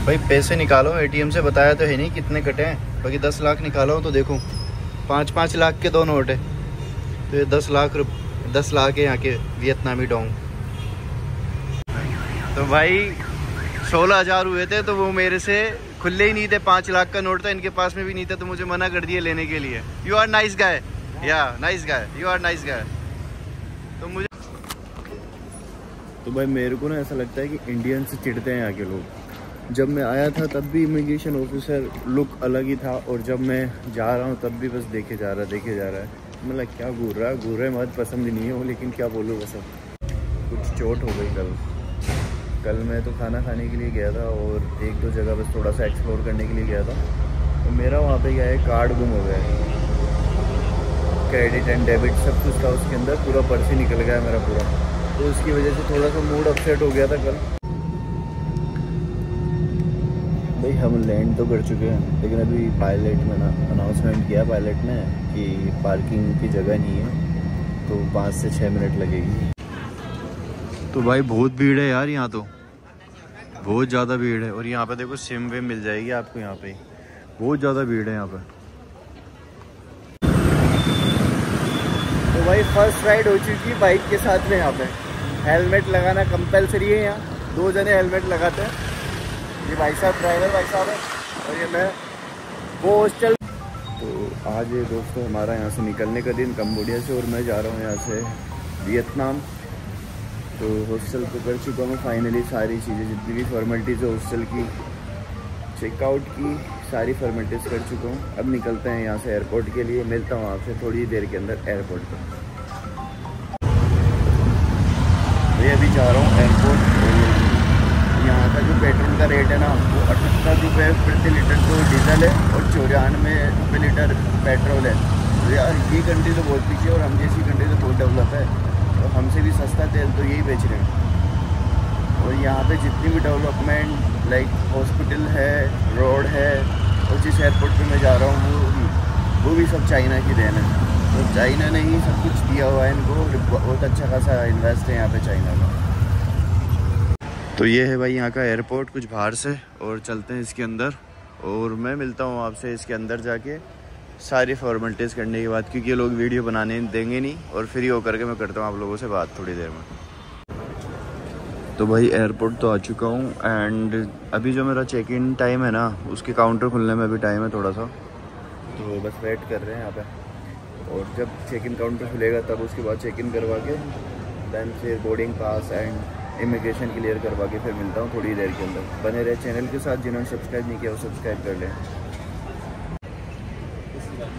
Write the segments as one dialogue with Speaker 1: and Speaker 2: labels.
Speaker 1: भाई पैसे निकालो एटीएम से, बताया तो है नहीं कितने कटे हैं। बाकी 10 लाख निकालो तो देखो 5-5 लाख के 2 नोट है, तो ये 10 लाख है यहाँ के वियतनामी डोंग। तो भाई 16,000 हुए थे, तो वो मेरे से खुले ही नहीं थे। 5 लाख का नोट था, इनके पास में भी नहीं था, तो मुझे मना कर दिया लेने के लिए। यू आर नाइस गाय, या nice guy, you are nice guy. तो भाई मेरे को ना ऐसा लगता है कि इंडियन से चिढ़ते हैं यहाँ के लोग। जब मैं आया था तब भी इमिग्रेशन ऑफिसर लुक अलग ही था, और जब मैं जा रहा हूँ तब भी बस देखे जा रहा है। मतलब क्या घूर रहा है मत पसंद नहीं है वो, लेकिन क्या बोलूँ बस अब कुछ चोट हो गई। कल मैं तो खाना खाने के लिए गया था और 1-2 जगह बस थोड़ा सा एक्सप्लोर करने के लिए गया था, तो मेरा वहाँ पे क्या है कार्ड गुम हो गया है। क्रेडिट एंड डेबिट सब कुछ था उसके अंदर, पूरा पर्स ही निकल गया मेरा पूरा, तो उसकी वजह से थोड़ा सा मूड अपसेट हो गया था कल। भाई हम लैंड तो कर चुके हैं, लेकिन अभी पायलट में ना अनाउंसमेंट किया पायलट ने कि पार्किंग की जगह नहीं है, तो 5 से 6 मिनट लगेगी। तो भाई बहुत भीड़ है यार, यहाँ तो बहुत ज़्यादा भीड़ है। और यहाँ पे देखो सिम वे मिल जाएगी आपको, यहाँ पे बहुत ज़्यादा भीड़ है यहाँ पे। तो भाई फर्स्ट राइड हो चुकी है बाइक के साथ में। यहाँ पे हेलमेट लगाना कंपलसरी है, यहाँ 2 जने हेलमेट लगाते हैं। ये भाई साहब ड्राइवर भाई साहब है, और ये मैं वो हॉस्टल। तो आज ये दोस्तों हमारा यहाँ से निकलने का दिन कंबोडिया से, और मैं जा रहा हूँ यहाँ से वियतनाम। तो हॉस्टल को कर चुका हूँ फाइनली, सारी चीज़ें जितनी भी फॉर्मेलिटीज़ है हॉस्टल की, चेकआउट की सारी फॉर्मेलिटीज़ कर चुका हूँ। अब निकलते हैं यहाँ से एयरपोर्ट के लिए। मिलता हूँ आपसे थोड़ी देर के अंदर एयरपोर्ट पर। मैं अभी जा रहा हूँ एयरपोर्ट। यहाँ का जो पेट्रोल का रेट है ना, वो 78 रुपये प्रति लीटर तो डीजल है, और 94 रुपये लीटर पेट्रोल है। तो यार ये कंट्री तो बहुत पीछे, और हम जैसी कंट्री तो बहुत डेवलप है, तो हमसे भी सस्ता तेल तो यही बेच रहे हैं। और यहाँ पे जितनी भी डेवलपमेंट लाइक हॉस्पिटल है, रोड है, और जिस एयरपोर्ट पे मैं जा रहा हूँ वो भी सब चाइना की देन है। तो चाइना ने ही सब कुछ दिया हुआ है इनको, बहुत अच्छा खासा इन्वेस्ट है यहाँ पे चाइना का। तो ये है भाई यहाँ का एयरपोर्ट कुछ बाहर से, और चलते हैं इसके अंदर, और मैं मिलता हूँ आपसे इसके अंदर जाके सारी फॉर्मेलिटीज़ करने के बाद, क्योंकि ये लोग वीडियो बनाने देंगे नहीं, और फ्री होकर के मैं करता हूँ आप लोगों से बात थोड़ी देर में। तो भाई एयरपोर्ट तो आ चुका हूँ, एंड अभी जो मेरा चेक इन टाइम है ना, उसके काउंटर खुलने में अभी टाइम है थोड़ा सा, तो बस वेट कर रहे हैं यहाँ पे। और जब चेक इन काउंटर खुलेगा तब उसके बाद चेक इन करवा के दैन फिर boarding pass and immigration clear करवा के फिर मिलता हूँ थोड़ी देर के अंदर। बने रहे चैनल के साथ, जिन्होंने सब्सक्राइब नहीं किया वो सब्सक्राइब कर लें।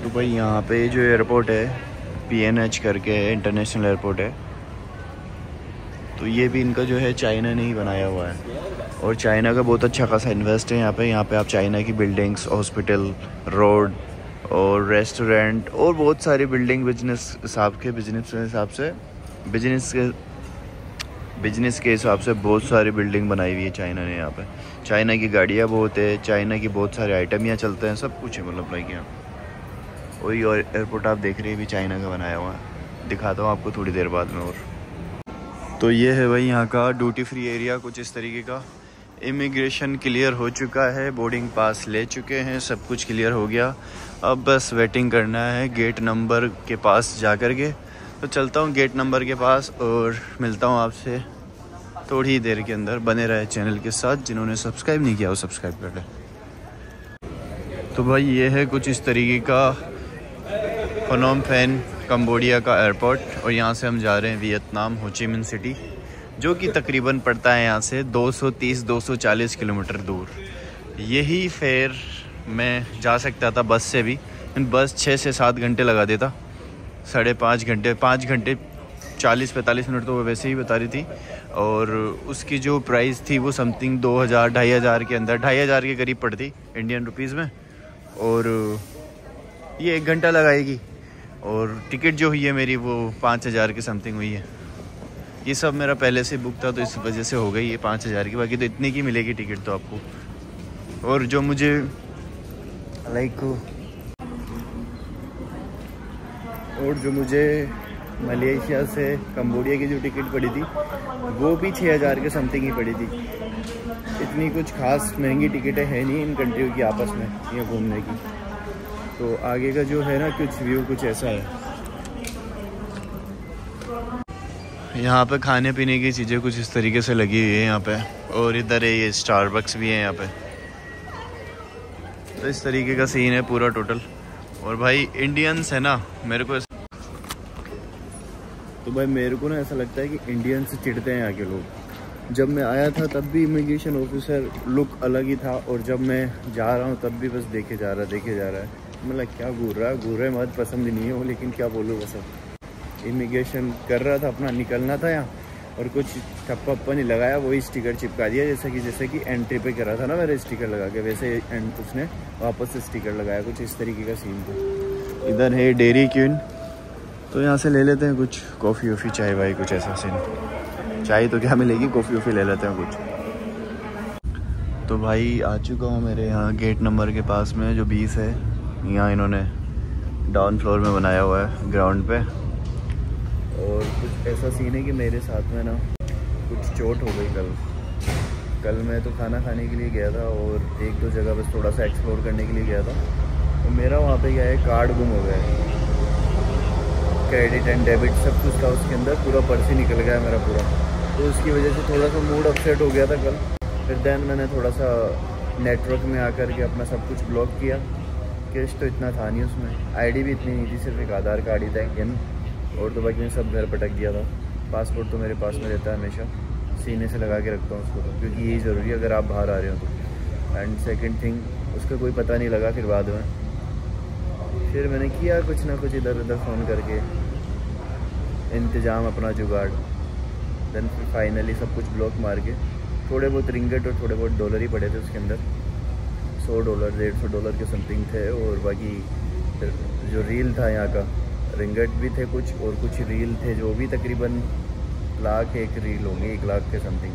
Speaker 1: तो भाई यहाँ पे जो एयरपोर्ट है PNH करके है, इंटरनेशनल एयरपोर्ट है। तो ये भी इनका जो है चाइना ने ही बनाया हुआ है, और चाइना का बहुत अच्छा खासा इन्वेस्ट है यहाँ पे। यहाँ पे आप चाइना की बिल्डिंग्स, हॉस्पिटल, रोड और रेस्टोरेंट और बहुत सारी बिल्डिंग बिजनेस के हिसाब से बहुत सारी बिल्डिंग बनाई हुई है चाइना ने यहाँ पे। चाइना की गाड़ियाँ बहुत है, चाइना की बहुत सारे आइटम यहाँ चलते हैं, सब कुछ है मतलब लाइक यहाँ। वही और एयरपोर्ट आप देख रहे हैं भी चाइना का बनाया हुआ है, दिखाता हूँ आपको थोड़ी देर बाद में। और तो ये है भाई यहाँ का ड्यूटी फ्री एरिया कुछ इस तरीके का। इमिग्रेशन क्लियर हो चुका है, बोर्डिंग पास ले चुके हैं, सब कुछ क्लियर हो गया। अब बस वेटिंग करना है गेट नंबर के पास जा कर के। तो चलता हूँ गेट नंबर के पास और मिलता हूँ आपसे थोड़ी देर के अंदर। बने रहे चैनल के साथ, जिन्होंने सब्सक्राइब नहीं किया वो सब्सक्राइब कर लें। तो भाई ये है कुछ इस तरीके का फनोम पेन कंबोडिया का एयरपोर्ट, और यहाँ से हम जा रहे हैं वियतनाम, हो ची मिन सिटी, जो कि तकरीबन पड़ता है यहाँ से 230-240 किलोमीटर दूर। यही फेयर मैं जा सकता था बस से भी, बस 6 से 7 घंटे लगा देता, 5.5 घंटे, 5 घंटे 40-45 मिनट तो वो वैसे ही बता रही थी। और उसकी जो प्राइस थी वो समथिंग 2,000-2,500 के अंदर, 2,500 के करीब पड़ती इंडियन रुपीज़ में। और ये 1 घंटा लगाएगी, और टिकट जो हुई है मेरी वो 5,000 के समथिंग हुई है। ये सब मेरा पहले से बुक था तो इस वजह से हो गई ये 5,000 की, बाकी तो इतने की मिलेगी टिकट तो आपको। और जो मुझे मलेशिया से कंबोडिया की जो टिकट पड़ी थी वो भी 6,000 के समथिंग ही पड़ी थी। इतनी कुछ खास महंगी टिकटें हैं नहीं इन कंट्रियों की आपस में यहाँ घूमने की। तो आगे का जो है ना कुछ व्यू कुछ ऐसा है। यहाँ पे खाने पीने की चीज़ें कुछ इस तरीके से लगी हुई है यहाँ पे, और इधर है ये स्टारबक्स भी है यहाँ पे। तो इस तरीके का सीन है पूरा टोटल। और भाई इंडियंस है ना, मेरे को ऐसा लगता है कि इंडियन से चिढ़ते हैं यहाँ के लोग। जब मैं आया था तब भी इमिग्रेशन ऑफिसर लुक अलग ही था, और जब मैं जा रहा हूँ तब भी बस देखे जा रहा है। मतलब क्या घूर रहा है मत पसंद नहीं है वो, लेकिन क्या बोलूँ बस। इमिग्रेशन कर रहा था अपना, निकलना था यहाँ, और कुछ ठप्पा नहीं लगाया, वही स्टिकर चिपका दिया जैसे कि एंट्री पे करा था ना मेरे स्टिकर लगा के, वैसे उसने वापस से स्टिकर लगाया। कुछ इस तरीके का सीन था। इधर है डेयरी क्वीन, तो यहाँ से ले लेते हैं कुछ कॉफ़ी वॉफ़ी चाय भाई, कुछ ऐसा सीन। चाय तो क्या मिलेगी, कॉफ़ी वॉफ़ी ले लेते हैं कुछ। तो भाई आ चुका हूँ मेरे यहाँ गेट नंबर के पास में जो 20 है। यहाँ इन्होंने डाउन फ्लोर में बनाया हुआ है ग्राउंड पे। और कुछ ऐसा सीन है कि मेरे साथ में ना कुछ चोट हो गई कल मैं तो खाना खाने के लिए गया था, और 1-2 जगह बस थोड़ा सा एक्सप्लोर करने के लिए गया था। तो मेरा वहाँ पे क्या है, कार्ड गुम हो गया है, क्रेडिट एंड डेबिट सब कुछ था उसके अंदर, पूरा पर्स ही निकल गया मेरा पूरा। तो उसकी वजह से थोड़ा सा मूड अपसेट हो गया था कल। फिर देन मैंने थोड़ा सा नेटवर्क में आकर के अपना सब कुछ ब्लॉक किया। कैश तो इतना था नहीं उसमें, आईडी भी इतनी नहीं थी, सिर्फ एक आधार कार्ड ही था इंडियन, और तो बाकी मैं सब घर पटक दिया था। पासपोर्ट तो मेरे पास में रहता है हमेशा, सीने से लगा के रखता हूँ उसको तो, क्योंकि यही ज़रूरी है अगर आप बाहर आ रहे हो तो। एंड सेकंड थिंग, उसका कोई पता नहीं लगा फिर बाद में। फिर मैंने किया कुछ ना कुछ इधर उधर फ़ोन करके इंतज़ाम अपना जुगाड़। देन फिर फाइनली सब कुछ ब्लॉक मार के, थोड़े बहुत रिंगट और थोड़े बहुत डॉलर ही पड़े थे उसके अंदर, $100 $150 के समथिंग थे। और बाकी जो रील था यहाँ का, रिंगट भी थे कुछ, और कुछ रील थे जो भी तकरीबन 1,00,000 रील होंगे, 1,00,000 के समथिंग।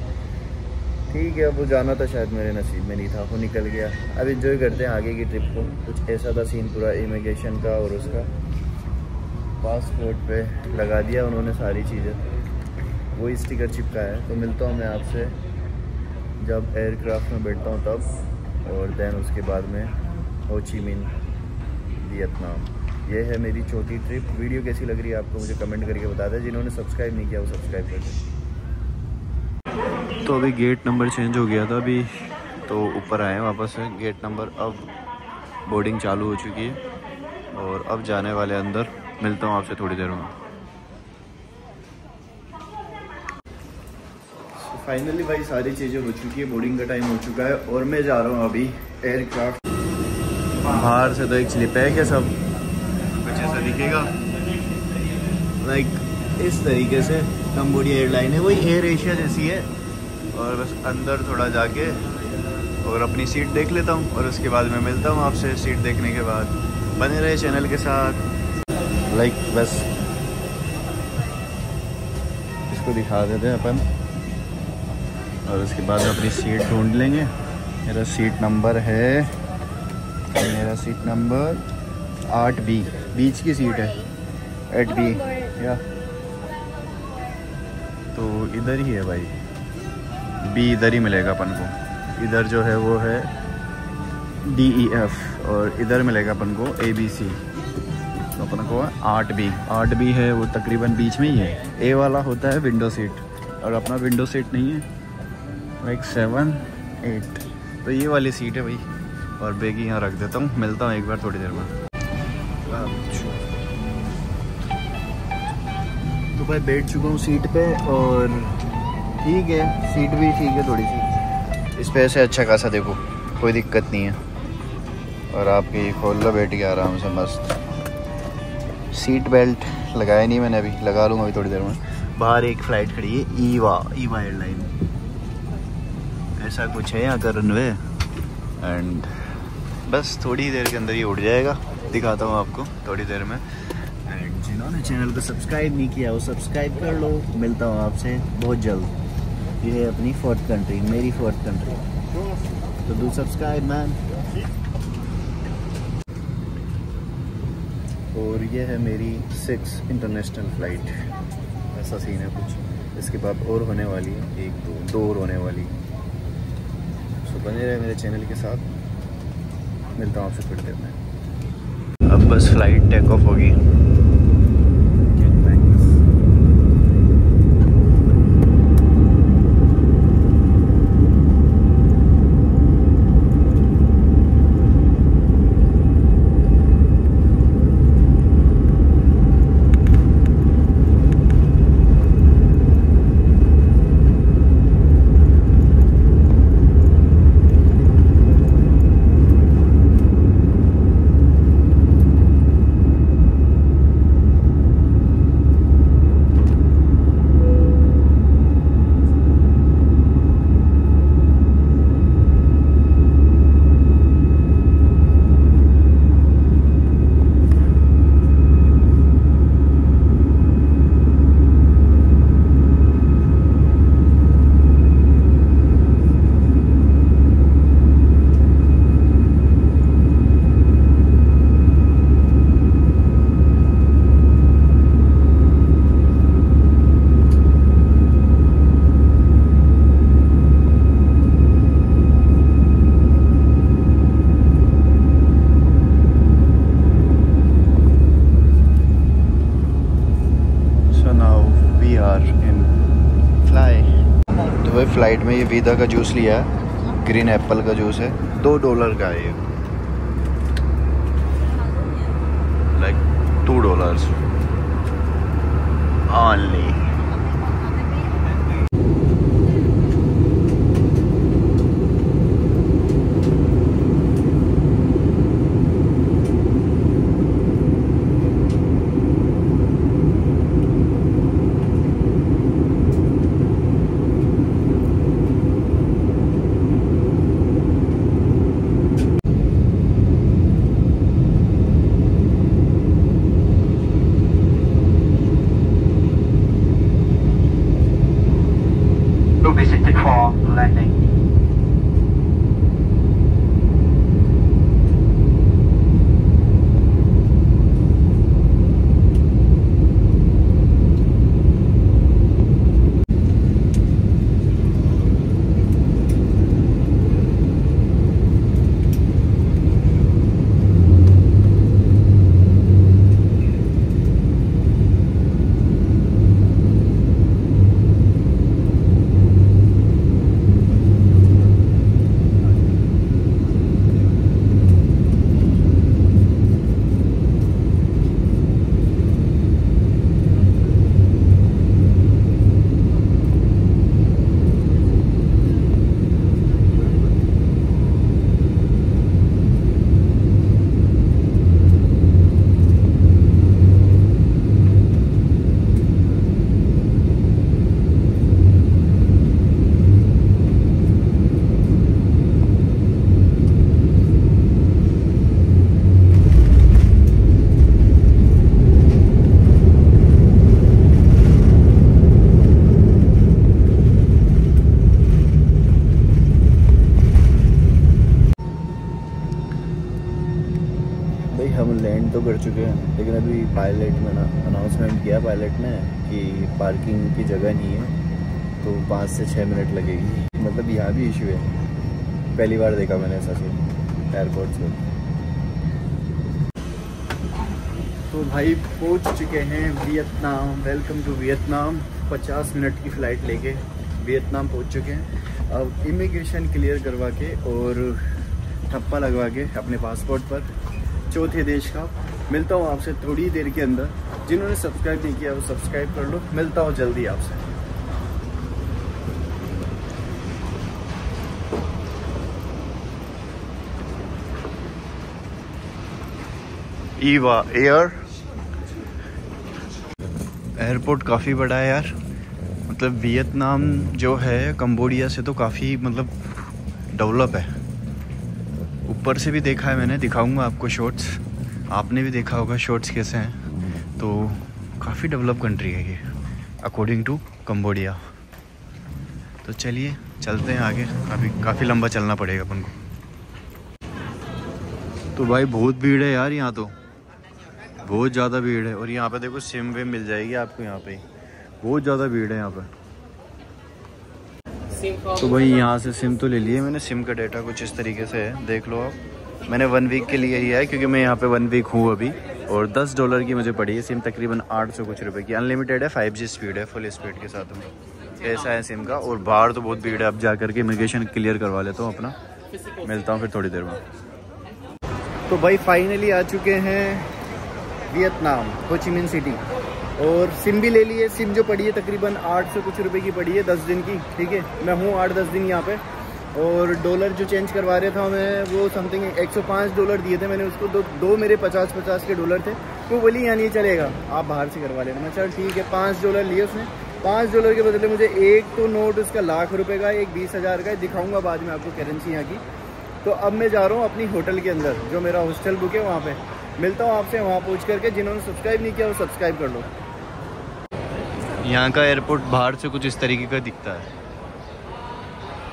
Speaker 1: ठीक है, अब वो जाना था शायद मेरे नसीब में नहीं था, वो निकल गया। अब एंजॉय करते हैं आगे की ट्रिप को। कुछ ऐसा था सीन पूरा इमिग्रेशन का, और उसका पासपोर्ट पे लगा दिया उन्होंने सारी चीज़ें, वही स्टिकर चिपका है। तो मिलता हूँ मैं आपसे जब एयरक्राफ्ट में बैठता हूँ तब, और दैन उसके बाद में हो ची मिन वियतनाम। ये है मेरी चौथी ट्रिप। वीडियो कैसी लग रही है आपको मुझे कमेंट करके बता दें। जिन्होंने सब्सक्राइब नहीं किया वो सब्सक्राइब कर दें। तो अभी गेट नंबर चेंज हो गया था अभी, तो ऊपर आए हैं वापस से गेट नंबर। अब बोर्डिंग चालू हो चुकी है, और अब जाने वाले अंदर। मिलता हूँ आपसे थोड़ी देर में। फाइनली भाई सारी चीज़ें हो चुकी है, बोर्डिंग का टाइम हो चुका है, और मैं जा रहा हूँ अभी एयरक्राफ्ट। बाहर से तो एक स्लिप है क्या, सब कुछ ऐसा दिखेगा लाइक इस तरीके से। कंबोडिया एयरलाइन है, वही एयर एशिया जैसी है। और बस अंदर थोड़ा जाके और अपनी सीट देख लेता हूँ, और उसके बाद मैं मिलता हूँ आपसे सीट देखने के बाद। बने रहे चैनल के साथ। लाइक बस इसको दिखा देते हैं अपन, और उसके बाद अपनी सीट ढूंढ लेंगे। मेरा सीट नंबर है 8B, बीच की सीट है 8B या, तो इधर ही है भाई। बी इधर ही मिलेगा अपन को। इधर जो है वो है DEF, और इधर मिलेगा अपन को ABC। तो अपन को 8B है, वो तकरीबन बीच में ही है। ए वाला होता है विंडो सीट, और अपना विंडो सीट नहीं है, लाइक 7, 8। तो ये वाली सीट है भाई, और बैग यहाँ रख देता हूँ। मिलता हूँ एक बार थोड़ी देर में। तो भाई बैठ चुका हूँ सीट पे, और ठीक है, सीट भी ठीक है थोड़ी सी। इस पे से अच्छा खासा देखो, कोई दिक्कत नहीं है। और आपकी खोल लो, बैठ के आराम से मस्त। सीट बेल्ट लगाया नहीं मैंने, अभी लगा लूँगा अभी थोड़ी देर में। बाहर एक फ़्लाइट खड़ी है, ईवा एयरलाइन, ऐसा कुछ है यहाँ का रनवे। एंड बस थोड़ी देर के अंदर ही उड़ जाएगा, दिखाता हूँ आपको थोड़ी देर में। एंड जिन्होंने चैनल को सब्सक्राइब नहीं किया वो सब्सक्राइब कर लो। मिलता हूँ आपसे बहुत जल्द। ये है अपनी 4th कंट्री, मेरी 4th कंट्री, तो डू सब्सक्राइब मैन। और ये है मेरी 6 इंटरनेशनल फ़्लाइट। ऐसा सीन है कुछ। इसके बाद और होने वाली है, 1 2 और होने वाली। तो बने रहे मेरे चैनल के साथ। मिलता हूँ आपसे थोड़ी देर में। अब बस फ्लाइट टेक ऑफ होगी। फ्लाइट में ये वीदा का जूस लिया है, ग्रीन एप्पल का जूस है, $2 का है ये, लाइक $2 ओनली। हम लैंड तो कर चुके हैं, लेकिन अभी पायलट में ना अनाउंसमेंट किया पायलट ने कि पार्किंग की जगह नहीं है, तो 5 से 6 मिनट लगेगी। मतलब यहाँ भी इशू है, पहली बार देखा मैंने ऐसा सीन एयरपोर्ट से। तो भाई पहुँच चुके हैं Vietnam. Welcome to Vietnam. 50 minute की फ़्लाइट लेके वियतनाम पहुँच चुके हैं। अब इमिग्रेशन क्लियर करवा के और ठप्पा लगवा के अपने पासपोर्ट पर चौथे देश का। मिलता हूँ आपसे थोड़ी ही देर के अंदर। जिन्होंने सब्सक्राइब नहीं किया वो सब्सक्राइब कर लो। मिलता हूँ जल्दी आपसे। ईवा एयर एयरपोर्ट काफ़ी बड़ा है यार। मतलब वियतनाम जो है कंबोडिया से तो काफ़ी मतलब डेवलप है। ऊपर से भी देखा है मैंने, दिखाऊंगा आपको शॉट्स। आपने भी देखा होगा शॉट्स कैसे हैं। तो काफ़ी डेवलप कंट्री है ये अकॉर्डिंग टू कंबोडिया। तो चलिए चलते हैं आगे। काफ़ी लंबा चलना पड़ेगा अपन को। तो भाई बहुत भीड़ है यार, यहाँ तो बहुत ज़्यादा भीड़ है। और यहाँ पे देखो सिम विम मिल जाएगी आपको। यहाँ पे बहुत ज़्यादा भीड़ है यहाँ पे। तो भाई यहाँ से सिम तो ले लिए मैंने। सिम का डेटा कुछ इस तरीके से है, देख लो आप। मैंने 1 वीक के लिए ही है क्योंकि मैं यहाँ पे 1 वीक हूँ अभी। और $10 की मुझे पड़ी है सिम, तकरीबन 800 कुछ रुपए की। अनलिमिटेड है, 5G स्पीड है, फुल स्पीड के साथ में। ऐसा है सिम का। और बाहर तो बहुत भीड़ है, अब जा करके इमिग्रेशन क्लियर करवा लेता हूँ अपना। मिलता हूँ फिर थोड़ी देर में। तो भाई फाइनली आ चुके हैं वियतनाम, हो ची मिन सिटी। और सिम भी ले ली है। सिम जो पड़ी है तकरीबन 800 कुछ रुपए की पड़ी है, 10 दिन की। ठीक है, मैं हूँ 8-10 दिन यहाँ पे। और डॉलर जो चेंज करवा रहा था मैं, वो समथिंग $105 दिए थे मैंने उसको। दो मेरे 50-50 के डॉलर थे। तो बोली यहाँ नहीं चलेगा, आप बाहर से करवा लेना। मैं चल ठीक है। $5 लिए उसने। $5 के बदले मुझे एक तो नोट उसका ₹1,00,000 का, एक 20,000 का। दिखाऊंगा बाद में आपको करेंसी यहाँ की। तो अब मैं जा रहा हूँ अपनी होटल के अंदर, जो मेरा हॉस्टल बुक है वहाँ पे। मिलता हूँ आपसे वहाँ पहुँच करके। जिन्होंने सब्सक्राइब नहीं किया वो सब्सक्राइब कर लो। यहाँ का एयरपोर्ट बाहर से कुछ इस तरीके का दिखता है।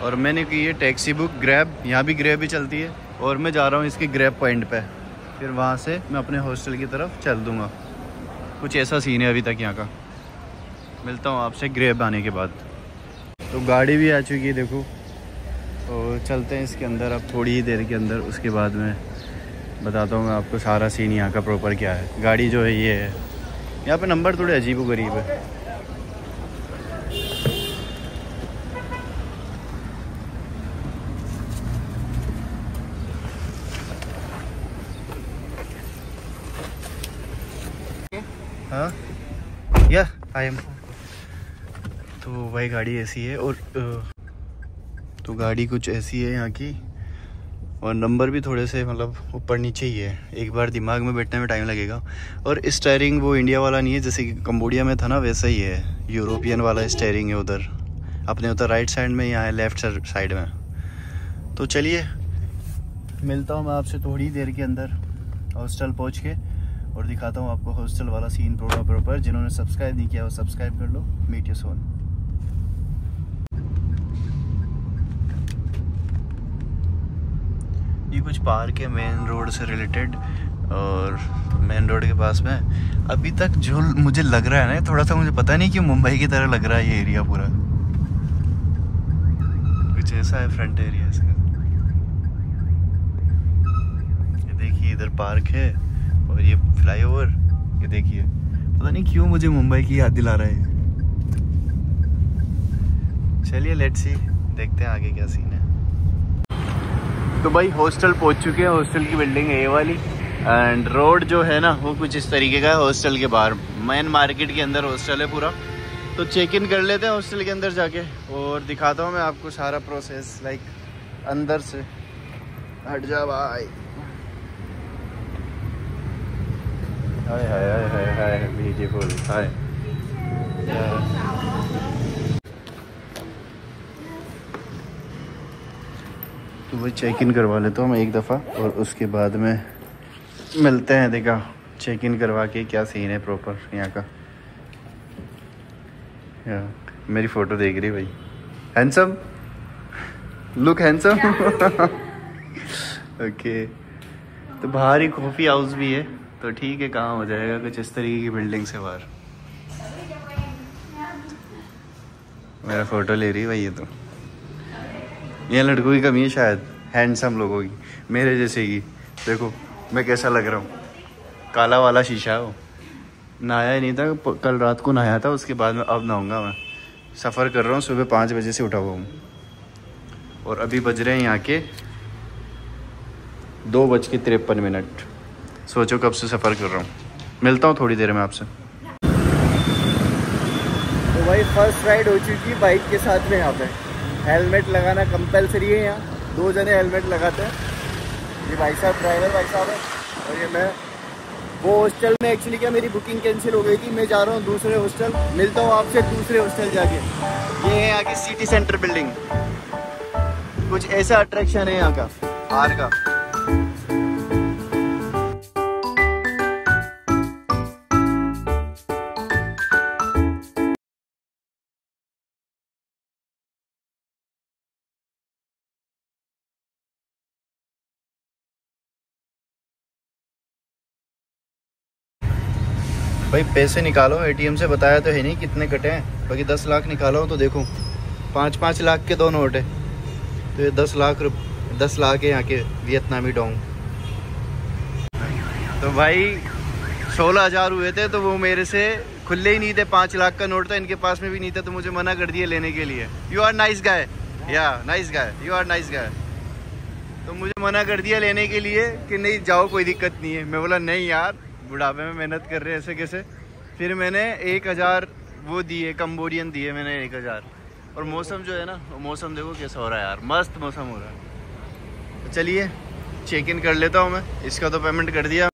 Speaker 1: और मैंने की है टैक्सी बुक, ग्रैब। यहाँ भी ग्रैब ही चलती है। और मैं जा रहा हूँ इसके ग्रैब पॉइंट पे। फिर वहाँ से मैं अपने हॉस्टल की तरफ चल दूँगा। कुछ ऐसा सीन है अभी तक यहाँ का। मिलता हूँ आपसे ग्रैब आने के बाद। तो गाड़ी भी आ चुकी है देखो। और चलते हैं इसके अंदर अब थोड़ी ही देर के अंदर। उसके बाद में बताता हूँ मैं आपको सारा सीन यहाँ का प्रॉपर क्या है। गाड़ी जो है ये है। यहाँ पे नंबर थोड़े अजीब व गरीब है। हाँ या आई एम। तो भाई गाड़ी ऐसी है। और तो गाड़ी कुछ ऐसी है यहाँ की। और नंबर भी थोड़े से मतलब ऊपर नीचे ही है। एक बार दिमाग में बैठने में टाइम लगेगा। और स्टीयरिंग वो इंडिया वाला नहीं है जैसे कि कंबोडिया में था ना, वैसा ही है। यूरोपियन वाला स्टीयरिंग है उधर। अपने उधर राइट साइड में, यहाँ है लेफ्ट साइड में। तो चलिए मिलता हूँ मैं आपसे थोड़ी देर के अंदर हॉस्टल पहुँच के। और दिखाता हूँ आपको हॉस्टल वाला सीन प्रॉपर। जिन्होंने सब्सक्राइब नहीं किया वो सब्सक्राइब कर लो। Meet you soon. ये कुछ पार्क है मेन रोड से रिलेटेड। और मेन रोड के पास में अभी तक जो मुझे लग रहा है ना, थोड़ा सा मुझे पता नहीं क्यों मुंबई की तरह लग रहा है ये एरिया पूरा। कुछ ऐसा है फ्रंट एरिया इसका। ये देखिए इधर पार्क है और ये फ्लाईओवर। ये देखिए, पता नहीं क्यों मुझे मुंबई की याद दिला रहा है। चलिए लेट्स सी, देखते हैं आगे क्या सीन है। तो भाई हॉस्टल पहुंच चुके हैं। हॉस्टल की बिल्डिंग है ये वाली। एंड रोड जो है ना वो कुछ इस तरीके का है। हॉस्टल के बाहर मेन मार्केट के अंदर हॉस्टल है पूरा। तो चेक इन कर लेते हैं हॉस्टल के अंदर जाके। और दिखाता हूँ मैं आपको सारा प्रोसेस, लाइक अंदर से। हट जा भाई। हाय हाय हाय हाय हाय ब्यूटीफुल हाय। तो वही चेक इन करवा लेता हूँ मैं एक दफ़ा। और उसके बाद में मिलते हैं। देखा चेक इन करवा के क्या सीन है प्रॉपर यहाँ का। मेरी फ़ोटो देख रही भाई। Handsome, look handsome. ओके। तो बाहर ही कॉफ़ी हाउस भी है, तो ठीक है, काम हो जाएगा। कुछ इस तरीके की बिल्डिंग से बाहर। मेरा फ़ोटो ले रही है भाई। ये लड़कों की कमी है शायद, हैंडसम लोगों की, मेरे जैसे की। देखो मैं कैसा लग रहा हूँ। काला वाला शीशा है वो। नहाया ही नहीं था, कल रात को नहाया था। उसके बाद में अब नहाऊंगा मैं। सफ़र कर रहा हूँ, सुबह 5 बजे से उठा हुआ हूँ। और अभी बज रहे हैं यहाँ के 2:53। सोचो कब से सफ़र कर रहा हूँ। मिलता हूँ थोड़ी देर में आपसे। तो भाई फर्स्ट राइड हो चुकी है बाइक के साथ में। यहाँ पे हेलमेट लगाना कंपलसरी है। यहाँ 2 जने हेलमेट लगाते हैं। ये भाई साहब ड्राइवर भाई साहब है। और ये मैं। वो हॉस्टल में एक्चुअली क्या मेरी बुकिंग कैंसिल हो गई थी। मैं जा रहा हूँ दूसरे हॉस्टल। मिलता हूँ आपसे दूसरे हॉस्टल जाके। ये है यहाँ की सिटी सेंटर बिल्डिंग। कुछ ऐसा अट्रैक्शन है यहाँ का बाहर का। भाई पैसे निकालो एटीएम से। बताया तो है नहीं कितने कटे हैं। बाकी 10 लाख निकालो तो देखो 5-5 लाख के 2 नोट है, तो ये 10 लाख है यहाँ के वियतनामी डोंग। तो भाई 16,000 हुए थे, तो वो मेरे से खुले ही नहीं थे। 5 लाख का नोट था, इनके पास में भी नहीं था, तो मुझे मना कर दिया लेने के लिए। यू आर नाइस गाय, या nice guy, you are nice guy. तो मुझे मना कर दिया लेने के लिए कि नहीं जाओ, कोई दिक्कत नहीं है। मैं बोला नहीं यार, बुढ़ापे में मेहनत कर रहे हैं ऐसे कैसे। फिर मैंने 1,000 वो दिए, कंबोडियन दिए मैंने 1,000। और मौसम जो है ना, मौसम देखो कैसा हो रहा है यार, मस्त मौसम हो रहा है। तो चलिए चेक इन कर लेता हूँ मैं, इसका तो पेमेंट कर दिया।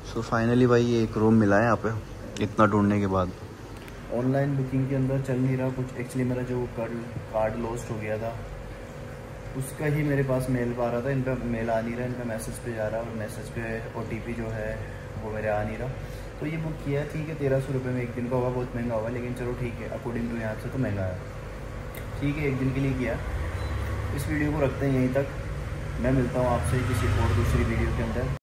Speaker 1: सो फाइनली भाई ये एक रूम मिला है यहाँ पे, इतना ढूंढने के बाद। ऑनलाइन बुकिंग के अंदर चल नहीं रहा कुछ, एक्चुअली मेरा जो कार्ड लॉस्ट हो गया था, उसका ही मेरे पास मेल आ रहा था। इनका मेल आ नहीं रहा, इनका मैसेज पे जा रहा है, और मैसेज पे OTP जो है वो मेरे आ नहीं रहा। तो ये बुक किया, ठीक है 1300 रुपये में एक दिन का होगा, बहुत महंगा होगा, लेकिन चलो ठीक है, अकॉर्डिंग टू यहाँ से तो महंगा है, ठीक है, एक दिन के लिए किया। इस वीडियो को रखते हैं यहीं तक, मैं मिलता हूँ आपसे किसी और दूसरी वीडियो के अंदर।